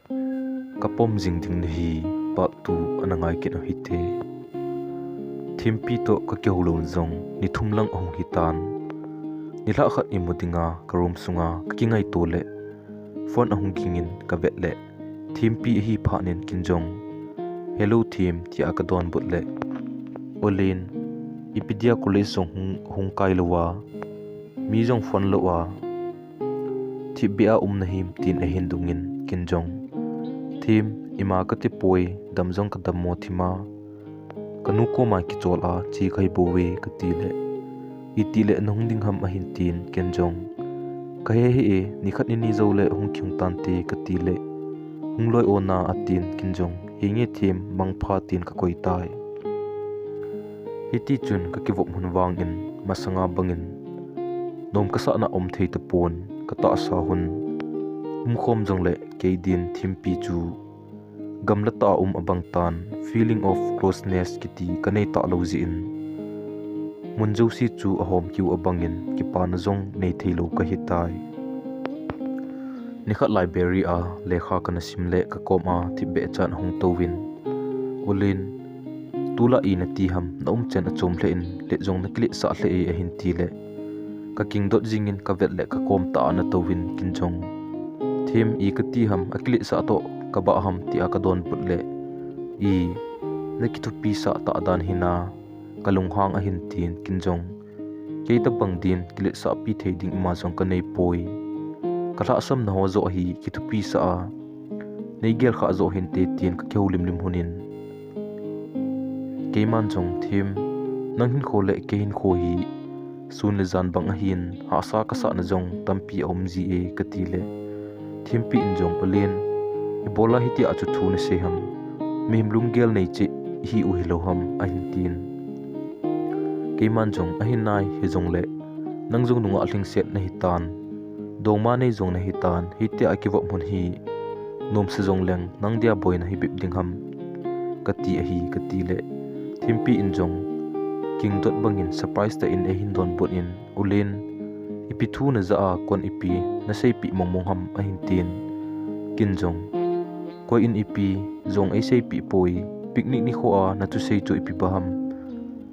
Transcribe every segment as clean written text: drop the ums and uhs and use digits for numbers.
Kapom Jing Nahe part 2 anangai kit hite thimpi to ka kyolon zong ni thumlang ong hitan ni la khat ni mudinga karum sunga kingai tole phone ahung kingin ka vetle thimpi hi phanen kinjong hello thim ti akadon butle olin ipidia college song hung kai lowa mi jong phone lowa thibia nahim tin ahindungin kinjong thim ima kati poi damjong ka dammo thima kanu ko ma ki chola chi khai bowe katile itile Lhungdim ham ahin tin kenjong kahe he ni khat ni zole hung kyung tan te katile hungloi ona atin kinjong hinge thim mangpha tin ka koi tai hiti chun ka kiwop hun wangin masanga bangin nom ka sa na om thei te pon ka ta sa hun khom jong le keidin thimpi chu gamla ta abang tan feeling of closeness kiti kanei ta lozi in munjo si chu ahom kiu abangin ki pan zong nei theilo ka hitai nikhat library a lekha kana simle ka koma thibe chan hung towin ulin tula ina ti ham na chen achom le in le jong na kli sa le a hin ti le ka king dot jingin ka vet le ka kom ta na towin kinjong thim I ka ti ham akli sa to ka ba ham ti akadon putle I nakitu pi sa ta dan hina kalunghang a hin tin kinjong keita bangdin kli sa pi theding ma jong ka nei poi kala asam na ho zo hi kitu pi sa a nei gel kha zo hin te tin ka keulim lim hunin keiman jong thim nang hin khole ke hin kho hi sun le zan bang a hin ha sa ka sa na jong tampi om ji e katile thimpi injong olen ibola hiti achu thune se ham mihim lunggel nei che hi u hilo ham ahin tin keiman jong ahin nai hi jong le nang jong nunga hling set na hitan dongma nei jong na hitan hiti akiwa mun hi nom se jong leng nang dia boy na hi bip ding ham kati a hi kati le thimpi injong king dot bangin surprise ta in a hin don bot in ulen ipi thu na za a kon ipi na sei pi mongmong ham ahin tin kinjong koi in ipi zong ai sei pi poi picnic ni kho a na chu sei chu ipi baham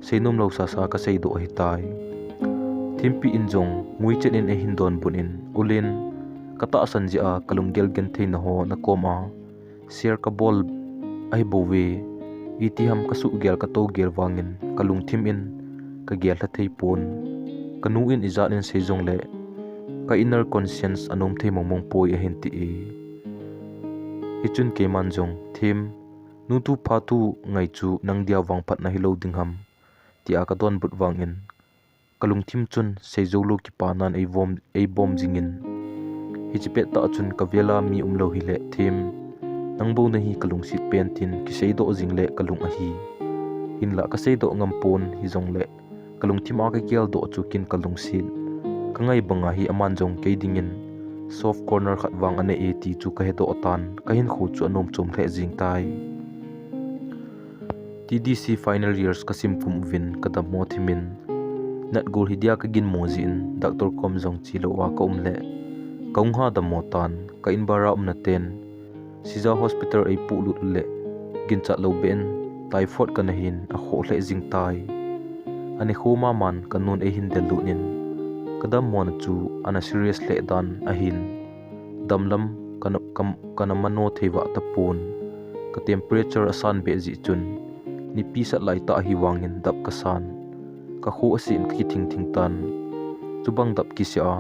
seinom lo sa sa ka sei do hi tai thimpi injong ngui chen in a hin don bun in ulen kata sanji a kalunggel gen thei na ho na koma share ka bol ai bowe iti ham ka su gel ka to gel wangin kalung thim in ka gel la thei pon kanu in izat in sejong le ka inner conscience anom thei mongmong poi a hin ti e hichun ke manjong thim nu tu pha tu ngai chu nang dia wang phat na hilo ding ham ti aka don but wangin kalung thim chun sejolo ki panan ei bom jingin hichipet ta chun ka vela mi umlo hi le thim nangbo na hi kalung sit pen tin ki sei do jing le kalung a hi in la ka sei do ngam pon hi jong le kalung thima ka kel do chu kin kalung sit kangai banga hi aman jong ke dingin soft corner khat wang ane e ti chu ka he do tan ka hin khu chu anom chom the jing tai TDC final years kasim pum win kadam mo thimin nat gol hidia ka gin mojin doctor kom jong chilo wa ka umle kaungha da motan ka in bara na ten siza hospital ai pu lut le gin cha lo ben typhoid ka nahin a kho le jing tai ani khoma man kanun e hin del lunin kadam mon chu ana serious le dan ahin damlam kana mano theiwa tapon ka temperature asan be ji chun ni pi sat lai ta hi wangin dap ka san ka kho asin ki thing thing tan chubang dap ki sia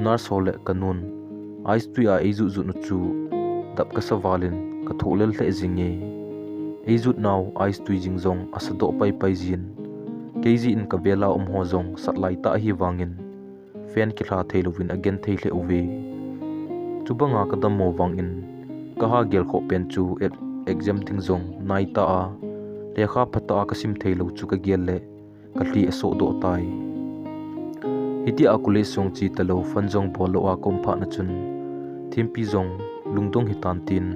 nurse hole kanun ice tu ya ezu zu nu chu dap ka sawalin ka tholel le jinge ezu now ice tu jing jong asado pai pai jin keji in ka bela ho jong sat lai ta hi wangin fan ki thla theilovin again theile uwe chubanga ka dam mo wangin ka ha gel kho pen chu exam ding jong nai ta a lekha phata ka sim theilo chu ka gel le ka hli aso do tai hiti akule song chi talo fanjong bolo a kom pha na chun thimpi jong lungdong hitan tin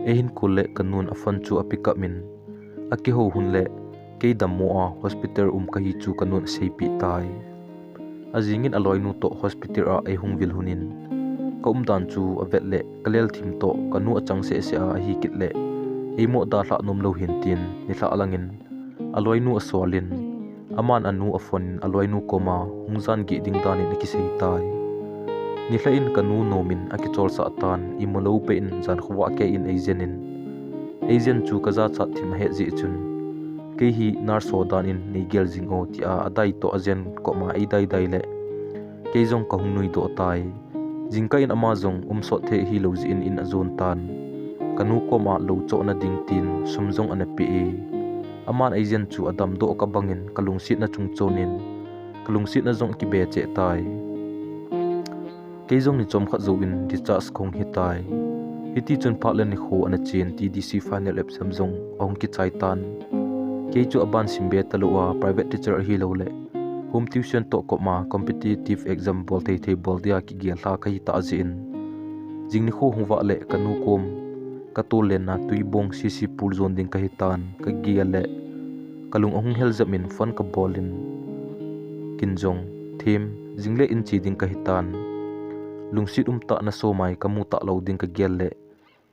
ehin kule kanun afan chu apika min aki ho hunle ke dammo a hospital ka hi chu kanun sei pi tai ajingin aloi nu to hospital a e hungwil hunin ka dan chu avet le kalel thim to kanu achang se se a hi kit le emo da hla nom lo hin tin ni hla alangin aloi nu aswalin aman anu afon aloi nu koma hungzan gi ding dan ni ki sei tai ni hla in kanu nomin akichol sa tan imolo pe in zan khwa ke in azenin azen chu kaza cha thim he ji chun ke hi nar so dan in ni gel jing o ti a adai to azen koma ai dai dai le ke jong ka hungnui do tai jingka in amazong so the hi lo ji in azon tan kanu koma lo cho na ding tin sumjong ana pi e aman azen chu adam do ka bangin kalungsit na chung chonin kalungsit na jong ki be che tai ke jong ni chom kha zo in discharge khong hi tai hiti chun phatlen ni kho ana chen TDC final exam jong ong ki chai tan ke chu aban simbe talwa private teacher hi lo le home tuition to koma competitive exam bol thei bol dia ki gel ha kai ta jin jingni kho huwa le kanu kom katol le na tuibong CC pool zone ding ka hitan ka gel le kalung ong hel zamin fan ka bolin kinjong them jingle in chi ding ka hitan lungsit ta na so mai kamu ta lo ding ka gel le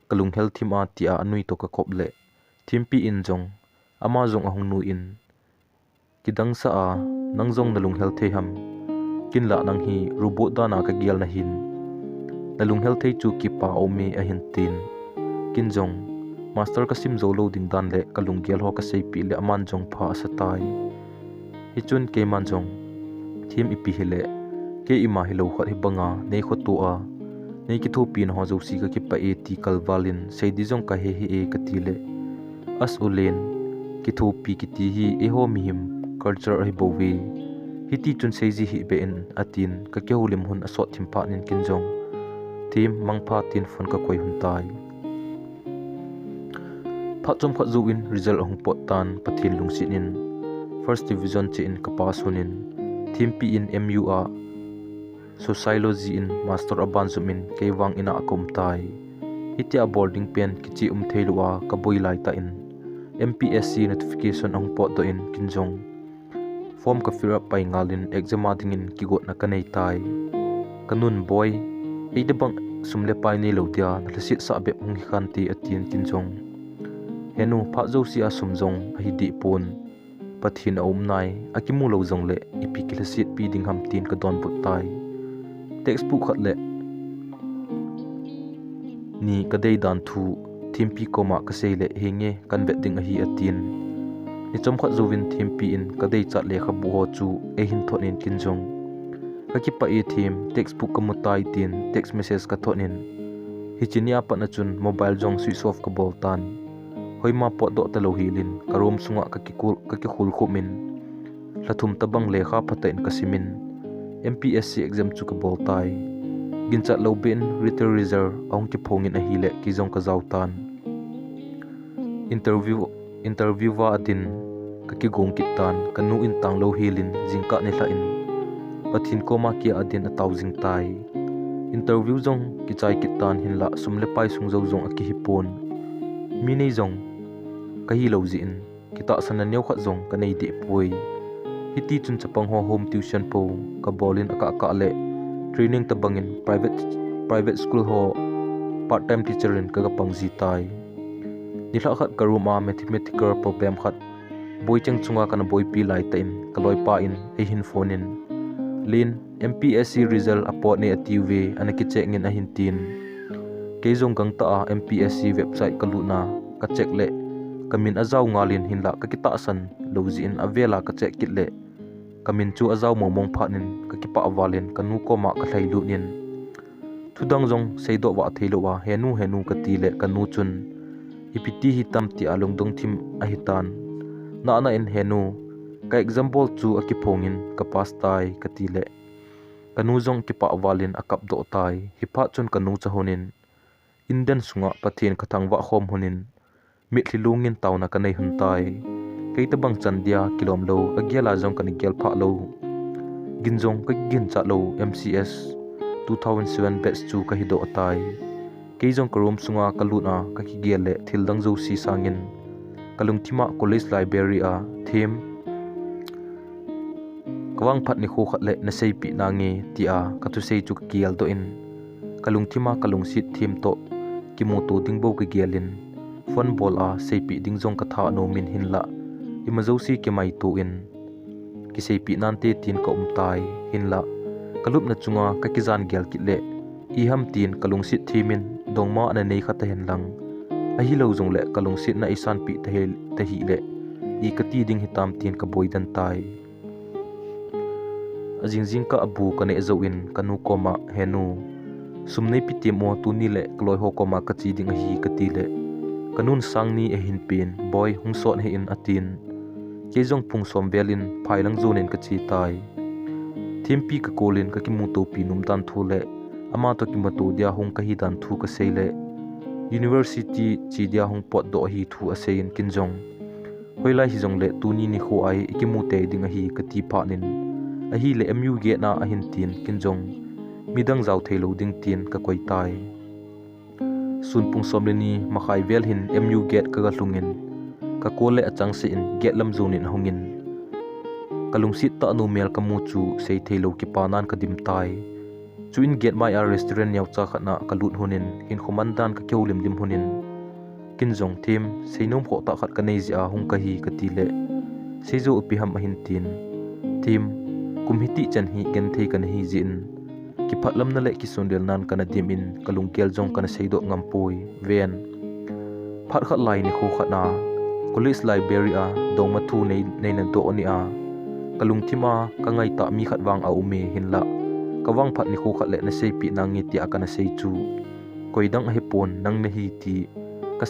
kalung hel thima ti a anui to ka khop le thimpi in jong ama jong ahung nu in kidang sa a nangjong nalung hel the ham kinla nang hi robot da na ka gel na hin nalung hel the chu ki pa omi a hin tin kinjong master ka sim zo lo ding dan le kalung gel ho ka sei pi le aman jong pha sa tai hichun ke man jong thim ipi hele ke ima hilo khat hi banga nei kho to a nei ki tho pin ho zo si ka ki pa e ti kalvalin sei di jong ka he hi e ka ti le as ulen ki tho pi ki ti hi e ho mi him culture hi bowi hiti chun sei ji hi be in atin ka ke hulim hun asot thim pa nin kinjong tim mangpha tin phone ka koi hun tai pha chom kha zo in result hong pot tan pathil lungsin in first division che in kapas hunin thim pi in MU a sociology in master aban zumin kewang ina akom tai hitia boarding pen kichi thelua ka boilai ta in MPSC notification ang pot do in kinjong form ka fill up pai ngalin exam ading in kigot na kanai tai kanun boy eide bang sumle pai nei lotia na lasit sa be hung khanti atin kinjong henu pha zo sia sumjong hi di pon pathin om nai akimu lo jong le ipikilasit pi ding ham tin ka don put tai textbook khat le ni kadei dan thu thimpi koma ka sei le henge kan bet ding a hi atin ni chom khat zowin thimpi in kadei chat le kha bu ho chu e hin thonin kinjong ka ki pa e thim textbook ka mutai tin text message ka thonin hichinia pa na chun mobile jong switch off ka bol tan hoima pot do ta lo hilin karom sunga ka ki khul khumin lathum tabang le kha phatain ka simin MPSC exam chu ka bol tai gincha lo bin written reserve ong ki phongin a hi le ki jong ka zautan interview wa atin ka ki gong kitan kanu in tang lo hilin jingka ne hla in pathin koma ki adin a tausing tai interview jong ki chai kitan hin la sumle pai sung zo jong a ki hipon mi nei jong ka hi lo ji in kita sana neu kha jong ka nei di pui hiti chun chapang ho home tuition po ka bolin aka le training tabangin private school ho part time teacher in ka pangji tai nila khat karuma mathematical problem khat boy chang chunga kana boy pi lai ta in kaloi pa in e hin phone in lin MPSC result apot ne ative anaki check ngin a hin tin ke jong gang ta MPSC website kaluna ka check le kamin azaw ngalin hinla ka kita san lozi in avela ka check kit le kamin chu azaw momong phanin ka kipa awalin kanu koma ka thlailu nin thudang jong seido wa theilowa henu ka ti le kanu chun ipiti hi tamti along dong thim a hitan na in henu ka example chu akiphongin ka pass tai ka ti le kanu jong kipa awalin akap do tai hipa chun kanu chahonin indian sunga pathin kathangwa khom hunin mithlilungin tauna kanai huntai keitabang chandia kilom lo agiala jong kan gel pha lo ginjong ka gin cha lo MCS 2007 batch chu ka hido atai keijong karom sunga kaluna ka ki gel le thildang jo si sangin kalungthima college library a them kawang phat ni kho khat le na sei pi nange ti a ka tu sei chu kial do in kalung thima kalung sit thim to kimutu dingbo ke gialin fon bol a seipi dingjong ka tha no min hinla imazosi ke mai tu in ki seipi nante tin ka umtai hinla kalup na chunga ka kizan gial kitle i ham tin kalung sit thimin dongma na nei khata hen lang a hi lo jong le kalung sit na isan pi te hi le i ka ti ding hitam tin ka boidan tai ajing ka abu ka ne zo in kanu koma henu sumnei piti mo tu ni le kloi ho koma ka chi ding hi ka ti le kanun sangni e hin pin boy hungson he in atin kejong pung som belin phailang zonen ka chi tai thimpi ka kolin ka kimu to pinum dan thu le ama to kimatu dia hung ka hi dan thu ka seile university chi dia hung pot do hi thu asein kinjong hoilai hi jong le tuni ni kho ai ikimu te ding hi ka ti pha nin a hi le mu ge na a hin tin kinjong midang zau thelo ding tin ka koi tai sun pung som le ni makhai vel hin mu get ka ga hlungin ka kole achang se in get lam zonin hongin kalung sit ta nu mel kamu chu sei thelo ki panan ka dim tai chuin get mai a restaurant yaw cha khana kalut hunin hin khomandan ka keu lim lim hunin kinjong thim seinom kho ta khat ka nei ja hung ka hi ka ti le seizo upi ham ahin tin thim kumhiti chan hi gen thei kan hi jin ki phatlam na le ki sondel nan kana dimin kalung kel jong kana seido ngampoi ven phat khat lai ni kho khana police library a dongma thu nei na do ani a kalung thima ka ngai ta mi khat wang a ume hinla kawang phat ni kho khat le na sei pi nang ngi ti akana sei chu koidang he pon nang na hi ti ka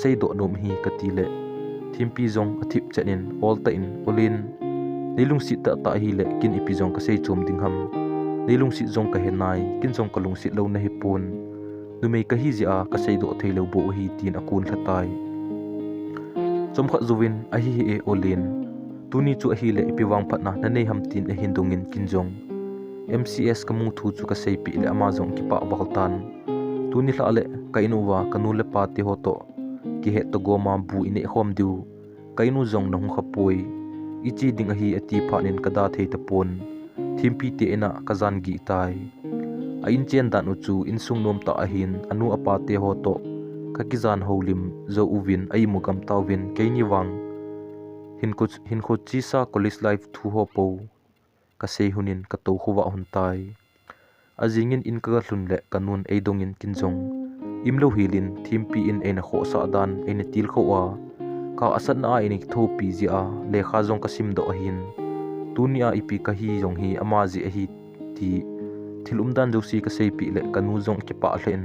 sei do nom hi ka ti le thimpi jong athip chanin ol ta in olin neilung sit ta hi le kin ipi jong ka sei chom ding ham neilung sit jong ka henai kin jong kalung sit lo na hi pon numei ka hi ja ka sei do thei lo bo hi tin akun thlatai chom kha zuwin a hi e olin tuni chu a hi le ipi wang phat na nei ham tin a hindungin kinjong MCS kamu thu chu ka sei pi le amazon ki pa baltan tuni hla le kainu wa kanu le pa ti hoto ki he to goma bu ine khom diu kainu jong nong khapoi ichi ding a hi ati phanin kada thei ta pon thimpi te ena kazan gi tai a in chen dan uchu in sung nom ta a hin anu apa te hoto ka kizan holim zo uvin ai mugam tawin keini wang hin ko chi sa college life thu ho po ka sei hunin ka to khuwa hun tai azingin in ka hlun le kanun eidongin kinjong imlo hilin thimpi in ena kho sa dan ena til khowa ka asat na eni tho pi ji a le kha jong ka sim do hin tunia ipi ka hi jong hi ama ji a hi ti thilum dan jo si ka sei pi le kanu jong ki pa hlen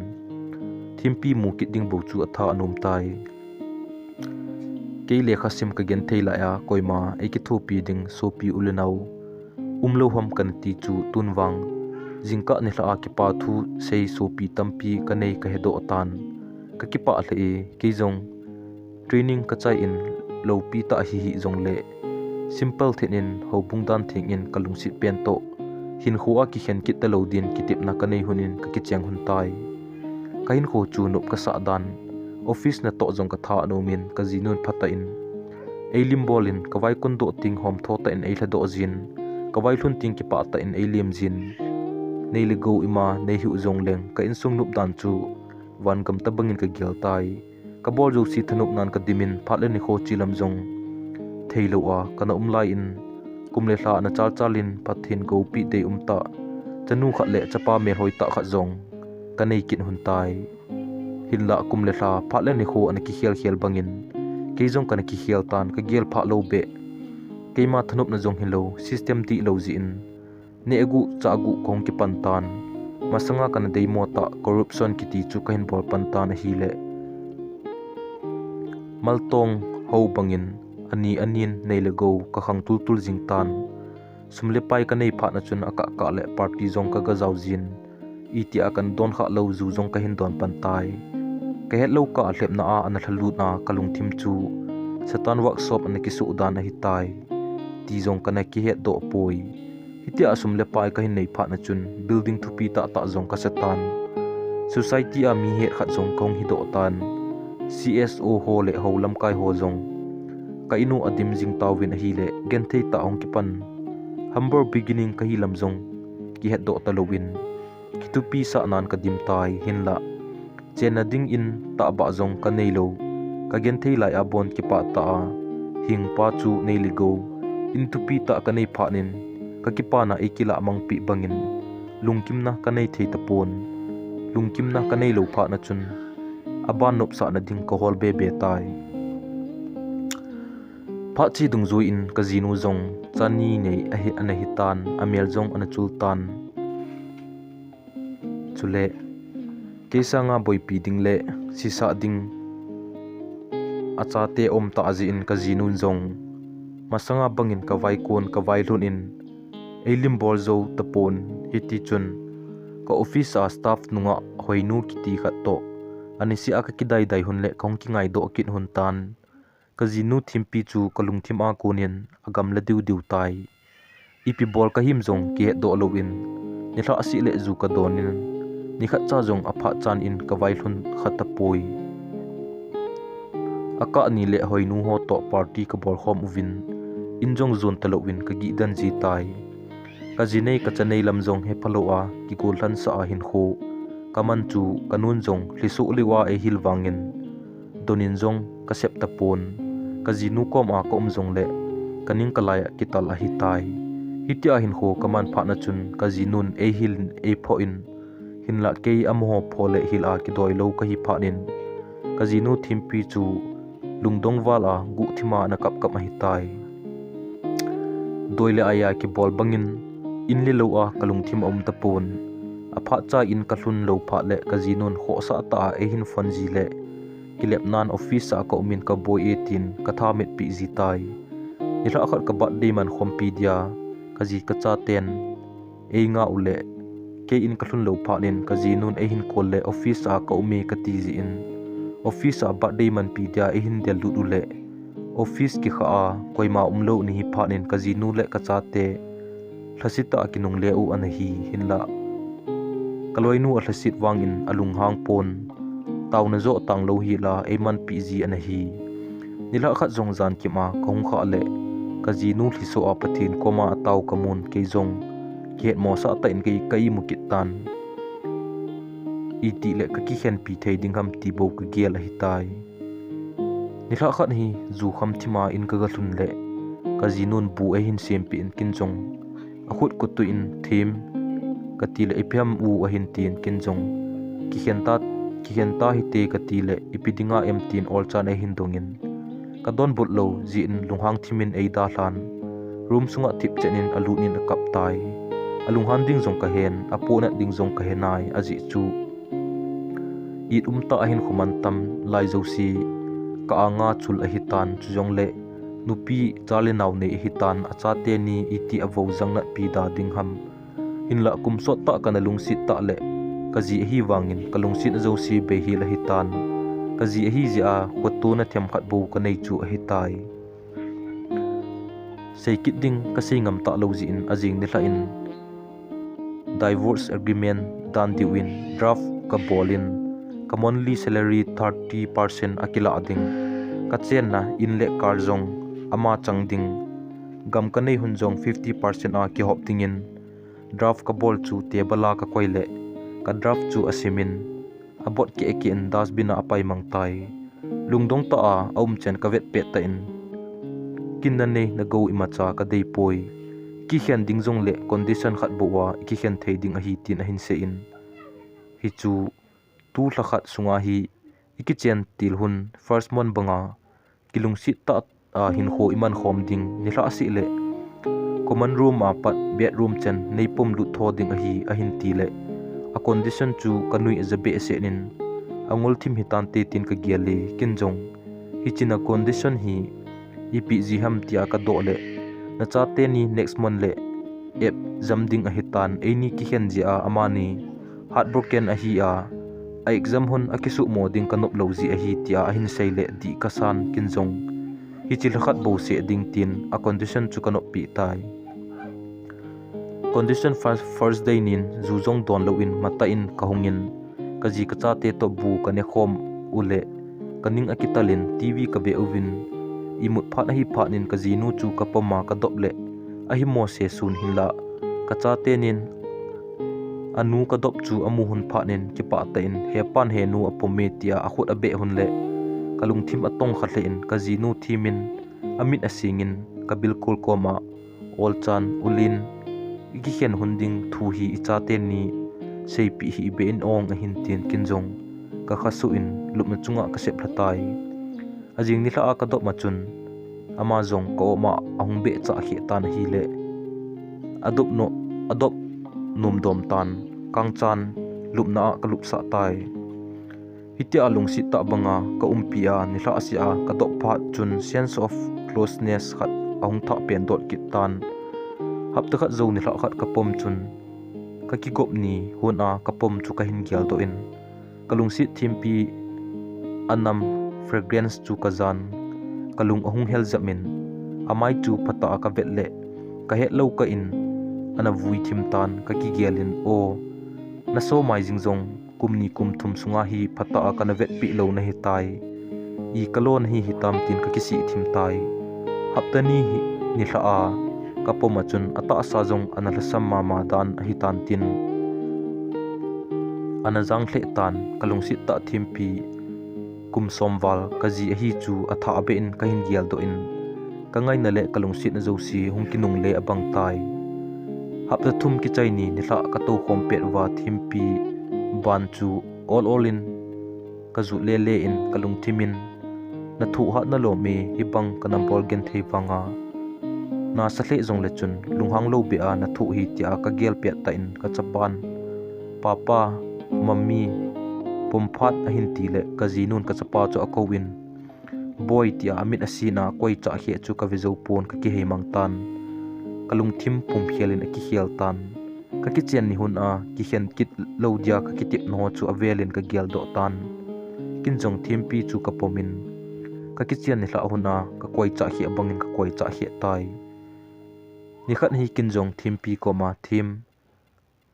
thimpi mu ki ding bo chu atha anum tai ke le kha sim ka gen theila ya koima e ki tho pi ding so pi ulenau umlo ham kan ti chu tunwang jingka ni hla ki pa thu sei so pi tampi ka nei ka hedo tan ka ki pa hle ke jong training ka chai in lo pi ta hi jong le simple thenin ho bungdan thing in kalung sit pen to hin khuwa ki khen ki talo din ki tip na ka nei hunin ka ki chang hun tai kain kho chu nop ka sa dan office na to jong ka tha no min ka jinun phata in eilim bolin ka vai kun do ting hom thota in ei hla do jin ka vai hlun ting ki pa ta in eilim jin nei le go ima nei hu jong leng ka in sung nup dan chu wan kam ta bangin ka gel tai ka bol jo si thanup nan ka dimin phatle ni kho chilam jong theilo a kana umlai in kumle hla na chal chalin pathin go pi de umta chanu khat le chapa me hoi ta kha jong ka nei kin hun tai hinla kumle hla phatle ni kho an ki khel bangin ke jong kana ki khel tan ka gel pha lo be keima thanup na jong hilo system ti lo ji in ne egu chagu kong ki pantan masanga kana dei mota corruption ki ti chu kain bol pantan hi le maltong ho bangin ani anin nei le go ka khang tul jingtan sumle pai ka nei pha na chun aka ka le party jong ka ga jaw jin iti akan don kha lo zu jong ka hin don pantai ka het lo ka hlep na a an thalu na kalung thim chu satan workshop an ki su dan a hi tai ti jong kana ki het do poi hiti asum le pai ka hin nei pha na chun building thupi ta jong ka satan society a mi he khat jong kong hi do tan CSO ho le ho lam kai ho jong ka inu adim jing tawin a hi le gen thei ta ong ki pan humble beginning ka hi lam jong ki het do ta lowin kitupi sa nan kadim tai hinla chena ding in ta ba zong ka nei lo ka gen thei lai abon ki pa ta hing pa chu nei ligo in tupi ta ka nei pha nin ka ki pa na ekila mang pi bangin lungkim na ka nei thei tapon lungkim na ka nei lo pha na chun aban nop sa na ding ko hol be be tai pha chi dung zui in ka zinu zong chani nei a hi ana hitan amel zong ana chultan chule kesa nga boi pi ding le sisa ding acha te om ta azi in ka zinu zong masanga bangin ka vai kon ka vai lun in eilim bol zo tapon hiti chun ka office a staff nunga hoinu kiti khat to ani si aka kidai dai hun le kong ki ngai do kin hun tan ka zinu thimpi chu kalung thim a konin agam la diu diu tai ipi bol ka him zong ke do lo in ni tha asi le zu ka donin ni khat cha zong apha chan in ka vai hun khata poi aka ni le hoinu ho to party ka bol khom uvin injong zon talo win ka gi dan ji tai ka jinei ka chanei lam zong he phalo a ki gol han sa a hin kho kaman chu kanun zong hlisu liwa e hil wangin donin zong ka sep tapon ka jinu kom a kom zong le kaning kalaya kital a hitai hitia hin kho kaman pha na chun ka jinun e hil e pho in hinla ke amho phole hil a ki doi lo ka hi pha nin ka jinu thimpi chu lungdong wala gu thima na kap kap a hitai doile aya ki bol bangin inli lo a kalung thim om tapon apha cha in kalun lo pha le ka jinun kho sa ta e hin fon ji le kilep nan office a ko min ka boy 18 ka tha met pi ji tai ni ra khat ka bat de man khom pi dia ka ji ka cha ten e nga ule ke in kalun lo pha nen ka jinun e hin kol le office a ko me ka ti ji in office a bat de man pi dia e hin del lu ule office ki kha a koima umlo ni hi pha nen ka jinu le ka cha te thlasita kinung le u an hi hinla kaloinu a thlasit wangin alung hang pon tawna zo tang lo hi la e man pi ji an hi nila khat zong zan ki ma kong kha le ka jinu thliso a pathin koma taw kamun ke zong ke mo sa ta in ke kai mukit tan iti le ka ki khen pi thei ding ham ti bo ka gel hi tai nila khat hi zu kham thima in ka ga thun le ka jinun bu e hin sem pi in kin zong a khut ku tu in thim ka ti le ipyam u a hin tin kin zong ki khen ta hi te ka ti le ipidinga em tin ol chan e hin dongin ka don but lo ji in lunghang thimin e da hlan room sunga thip chenin alu nin a kap tai alung han ding zong ka hen apona ding zong ka henai aji chu it ta hin khuman tam lai zo si ka anga chul a hitan chujong le nupi chale naw ne hitan acha te ni iti avo zang na pi da ding ham hinla kum so ta kana lung sit ta le kaji hi wangin kalung sit zo si be hi la hitan kaji hi ja khatu na them khat bu ka nei chu a hitai sei kit ding ka sei ngam ta lo ji in ajing ni la in divorce agreement dan di win draft ka bolin ka monthly salary 30% akila ading ka chen na in le kar zong ama chang ding gam ka nei hun zong 50% a ki hop tingin draft ka bol chu te bala ka koile ka draft chu asimin abot ki ekin dasbin a apai mangtai lungdong ta a om chen ka vet pe ta in kin na nei na go imacha ka dei poi ki hian ding zong le condition khat buwa ki hian thei ding a hi tin a hin se in hi chu tu thla khat sunga hi iki chen til hun first mon banga kilung sit ta a hin kho iman khom ding ni hla si le common room a pat bedroom chen nei pom lu tho ding a hi a hin ti le a condition chu kanui as a be se nin angol thim hitan te tin ka giale kin jong hi china condition hi ipi ji ham tia ka do le na cha te ni next month le ep zamding a hitan eini ki hen ji a amani heartbroken a hi a exam hun akisu moding kanop lo ji a hi tia a hin sei le di kasan kin jong hi chil khat bo se ding tin a condition chu kanop pi tai condition first day nin zuzong don lo in mata in kahungin kaji ka cha te to bu kane khom ule kaning akitalin tv ka be ovin imut phat hi phanin kaji nu chu kapoma ka doble a hi mo se sun hinla ka cha te nin anu kadop chu amu hun phanin kipa ta in he pan he nu apome tia akhut abe hun le kalung thim atong khatle in kazinu thimin amit asingin kabil kul koma olchan ulin gi hen hunding thu hi ichate ni seipi hi be in ong a hin tin kinjong ka khasu in lupna chunga ka sep thatai ajing ni hla ka dop machun ama zong ko ma ahung be cha khi tan hi le adop num dom tan kangchan lupna ka lup sa tai hitia lungsi ta banga ka umpia ni hla asia ka dop pha chun sense of closeness khat ahung tha pen dot kit tan hapta khat zo ni hla khat kapom chun ka ki gop ni huna kapom chu ka hin gyal do in kalungsi thimpi anam fragrance chu kazan kalung ahung hel zamin amai chu phata ka vetle ka he lo ka in ana vui thim tan ka ki gyalin o na so mai jingjong kumni kum thum sunga hi phata ka na vet pi lo na hi tai I kalon hi hitam tin ka kisi thim tai haptani hi ni hla a kapoma chun ata sa jong analasam mama dan hi tan tin anajang hle tan kalungsi ta thimpi kum somwal kaji hi chu atha abe in kahin gial do in kangai na le kalungsi na josi hungkinung le abang tai hapta thum ki chaini ni hla ka to khompet wa thimpi ban chu all in kazu le in kalung thimin na thu ha na lo me hi bang kanam bol gen thei wanga na sahle jong le chun lunghang lo be a na thu hi tia ka gel pe ta in ka chapan papa mummy pomphat a hin ti le kazinun ka chapa cho akowin boy tia amit asina koi cha he chu ka vezo pon ka ki heimang tan kalung thim pum hialin a ki hial tan ka ki chen ni hun a ki hen kit lo dia ka ki tip no chu avelin ka gel do tan kin jong thim pi chu ka pomin ka ki chen ni hla huna ka koi cha hi abangin ka koi cha hi tai ni khat hi kin jong thim pi ko ma thim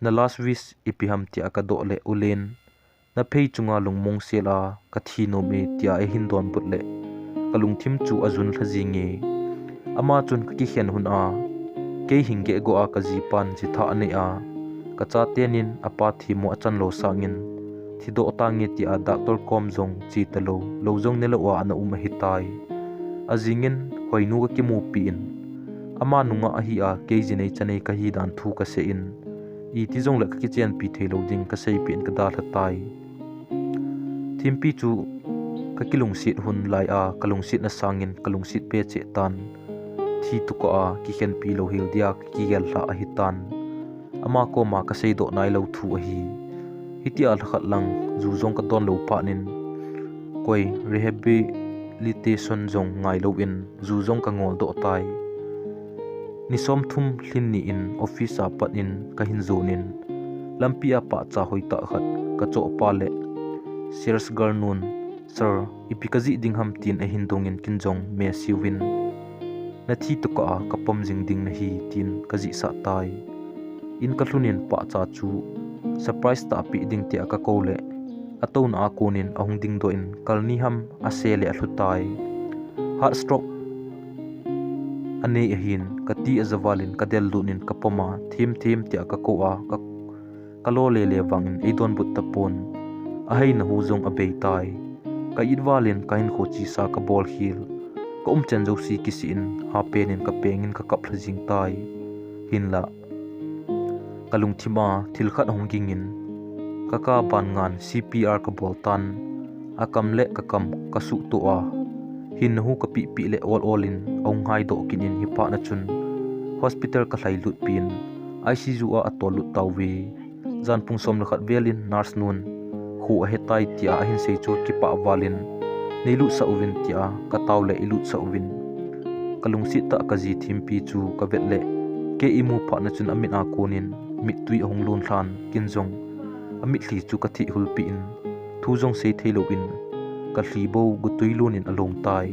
na last wish ipiham tia ka do le ulen na phei chunga lungmong sela ka thi no me tia e hin don but le kalung thim chu azun thaji nge ama chun ka ki hen hun a ke hinge go a ka ji pan ji tha ne a ka cha tenin apa thi mo achan lo sangin thi do tangi tia doctor kom jong chi talo lo jong ne lo wa na hitai azingin hoinu ka ki mu pi in ama nunga a hi a ke jinei chanei ka hi dan thu ka se in I ti jong la ka ki chen pi thelo ding ka sei pin ka dal hatai thimpi chu ka kilung sit hun lai a kalung sit na sangin kalung sit pe che tan thi tu ko a ki hen pi lo hil dia ki gel la a hitan ama ko ma ka sei do nai lo thu a hi hitia khat lang zu jong ka don lo pa nin koi rehabilitation jong ngai lo in zu jong ka ngol do tai ni som thum hlin ni in office a pat in ka hin zonin lampia pa cha hoita khat ka cho pa le sales girl nun sir ipikazi dingham tin a hin dongin kinjong me siwin na thi to ka kapom jing ding na hi tin kaji sa tai in ka hlunin pa cha chu surprise ta pi ding ti aka ko le aton a kunin ahung ding do in kalni ham asele athutai heart stroke ane ahin kati azawalin kadel lunin kapoma thim ti aka ko a kalo le wangin eidon but tapon ahai na hu jong abei tai ka idwalin kain khochi sa ka bol hil ka chen jo si kisin ha penin ka pengin ka kap lajing tai hinla kalung thima thil khat hongingin kaka ban ngan CPR ka boltan akam le ka kam ka su to a hin hu ka pi le all in ong hai do kinin hi pa na chun hospital ka hlai lut pin ICU a atol lut tawi zan pung som khat velin nurse nun khu a hetai tia a hin sei chu ki pa walin neilu sa uvin tia ka taw le ilu sa uvin kalung si ta ka ji thimpi chu ka vetle ke imu pha na chun amin a konin mit tui hong lun hlan kinjong amit hli chu ka thi hulpi in thu jong sei theilo in ka hli bo gu tui lunin along tai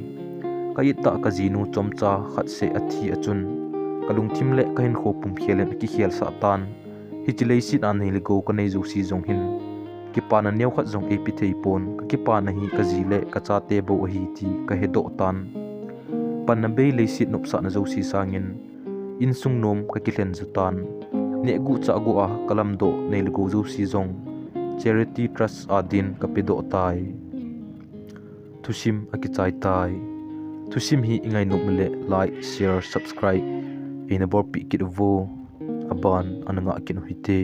ka ita ka jinu chomcha khat se athi achun kalung thim le ka hin kho pum khialen ki khial sa tan hi chilei sit an nei go ka nei ju si jong hin ki pa na neu khat jong epi thei pon ka ki pa na hi ka ji le ka cha te bo hi ti ka he do tan pan na be le sit nop sa na jo si sangin in sung nom ka ki hlen zu tan ne gu cha gu a kalam do nei lego zo si zong charity trust adin kapedo tai thusim akichai tai thusim hi ingai numle like share subscribe ina bor pi kit vo aban ananga kin huite